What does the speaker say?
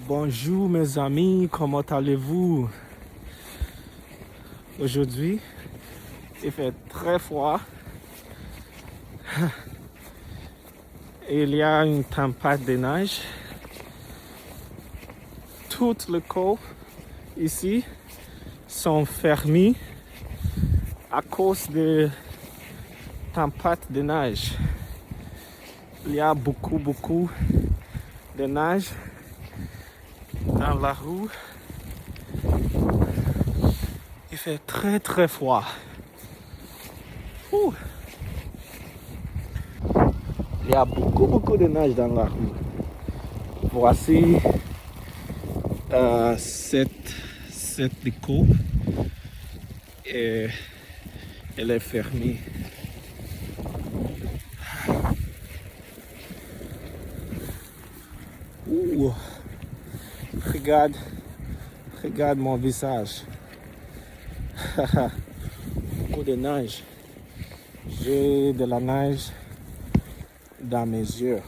Bonjour mes amis, comment allez-vous? Aujourd'hui, il fait très froid. Il y a une tempête de neige. Toutes les côtes ici sont fermées à cause de tempête de neige. Il y a beaucoup de neige dans la rue. Il fait très froid. Ouh. Il y a beaucoup de neige dans la rue. Voici cette déco et elle est fermée. Ouh. Regarde mon visage. Beaucoup de neige. J'ai de la neige dans mes yeux.